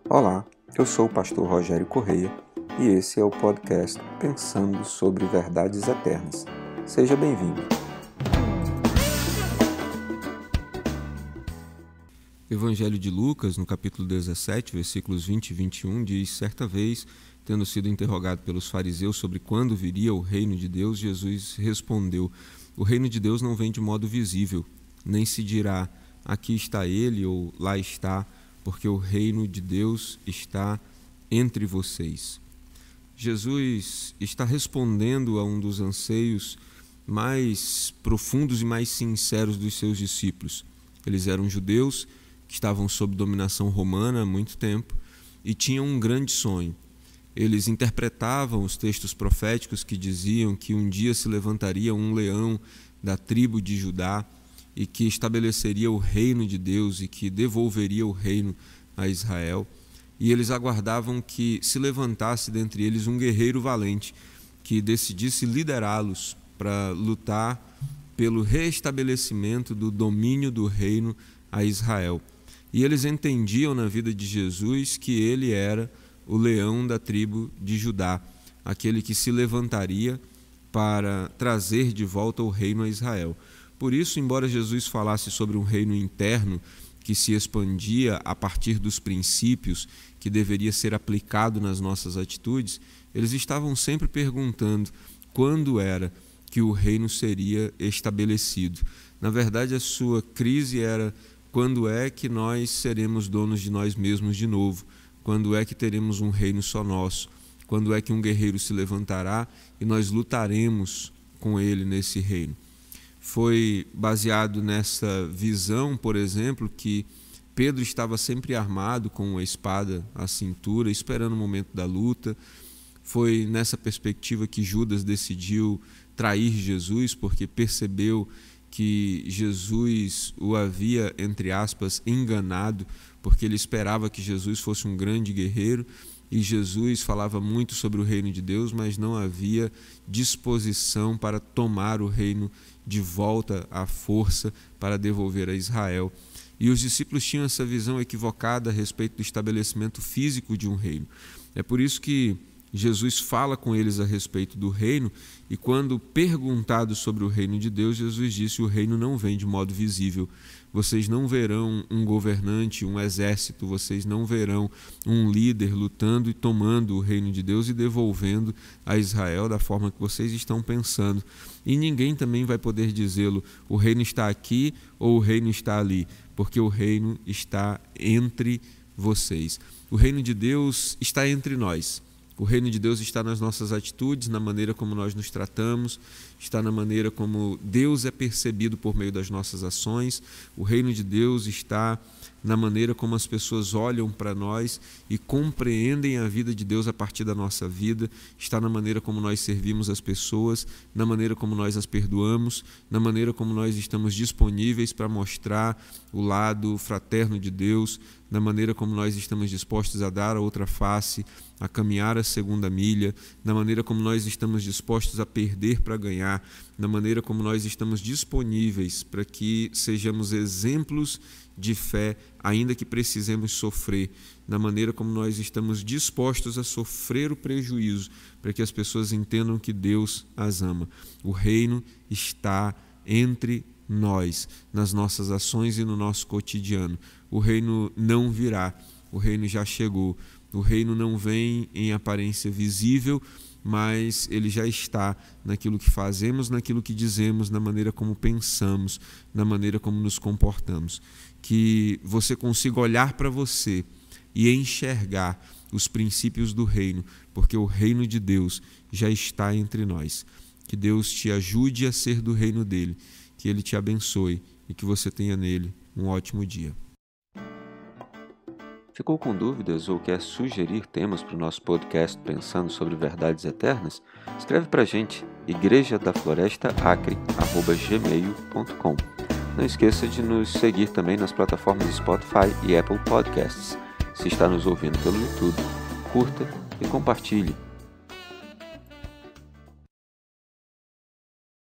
Olá, eu sou o pastor Rogério Correia e esse é o podcast Pensando sobre Verdades Eternas. Seja bem-vindo. Evangelho de Lucas, no capítulo 17, versículos 20 e 21, diz: certa vez, tendo sido interrogado pelos fariseus sobre quando viria o reino de Deus, Jesus respondeu: o reino de Deus não vem de modo visível, nem se dirá, aqui está ele ou lá está, porque o reino de Deus está entre vocês. Jesus está respondendo a um dos anseios mais profundos e mais sinceros dos seus discípulos. Eles eram judeus que estavam sob dominação romana há muito tempo e tinham um grande sonho. Eles interpretavam os textos proféticos que diziam que um dia se levantaria um leão da tribo de Judá e que estabeleceria o reino de Deus e que devolveria o reino a Israel. E eles aguardavam que se levantasse dentre eles um guerreiro valente que decidisse liderá-los para lutar pelo restabelecimento do domínio do reino a Israel. E eles entendiam na vida de Jesus que ele era o leão da tribo de Judá, aquele que se levantaria para trazer de volta o reino a Israel. Por isso, embora Jesus falasse sobre um reino interno que se expandia a partir dos princípios que deveria ser aplicado nas nossas atitudes, eles estavam sempre perguntando quando era que o reino seria estabelecido. Na verdade, a sua crise era: quando é que nós seremos donos de nós mesmos de novo? Quando é que teremos um reino só nosso? Quando é que um guerreiro se levantará e nós lutaremos com ele nesse reino? Foi baseado nessa visão, por exemplo, que Pedro estava sempre armado com uma espada à cintura, esperando o momento da luta. Foi nessa perspectiva que Judas decidiu trair Jesus, porque percebeu que Jesus o havia, entre aspas, enganado, porque ele esperava que Jesus fosse um grande guerreiro, e Jesus falava muito sobre o reino de Deus, mas não havia disposição para tomar o reino de volta à força para devolver a Israel. E os discípulos tinham essa visão equivocada a respeito do estabelecimento físico de um reino. É por isso que Jesus fala com eles a respeito do reino, e quando perguntado sobre o reino de Deus, Jesus disse: o reino não vem de modo visível. Vocês não verão um governante, um exército, vocês não verão um líder lutando e tomando o reino de Deus e devolvendo a Israel da forma que vocês estão pensando. E ninguém também vai poder dizê-lo: o reino está aqui ou o reino está ali, porque o reino está entre vocês. O reino de Deus está entre nós. O reino de Deus está nas nossas atitudes, na maneira como nós nos tratamos, está na maneira como Deus é percebido por meio das nossas ações. O reino de Deus está na maneira como as pessoas olham para nós e compreendem a vida de Deus a partir da nossa vida. Está na maneira como nós servimos as pessoas, na maneira como nós as perdoamos, na maneira como nós estamos disponíveis para mostrar o lado fraterno de Deus, na maneira como nós estamos dispostos a dar a outra face, a caminhar a segunda milha, na maneira como nós estamos dispostos a perder para ganhar, na maneira como nós estamos disponíveis para que sejamos exemplos de fé, ainda que precisemos sofrer, na maneira como nós estamos dispostos a sofrer o prejuízo, para que as pessoas entendam que Deus as ama. O reino está entre nós, nas nossas ações e no nosso cotidiano. O reino não virá, o reino já chegou. O reino não vem em aparência visível, mas ele já está naquilo que fazemos, naquilo que dizemos, na maneira como pensamos, na maneira como nos comportamos. Que você consiga olhar para você e enxergar os princípios do reino, porque o reino de Deus já está entre nós. Que Deus te ajude a ser do reino dele, que ele te abençoe e que você tenha nele um ótimo dia. Ficou com dúvidas ou quer sugerir temas para o nosso podcast Pensando sobre Verdades Eternas? Escreve para a gente, igrejadaflorestaacre@gmail.com. Não esqueça de nos seguir também nas plataformas Spotify e Apple Podcasts. Se está nos ouvindo pelo YouTube, curta e compartilhe.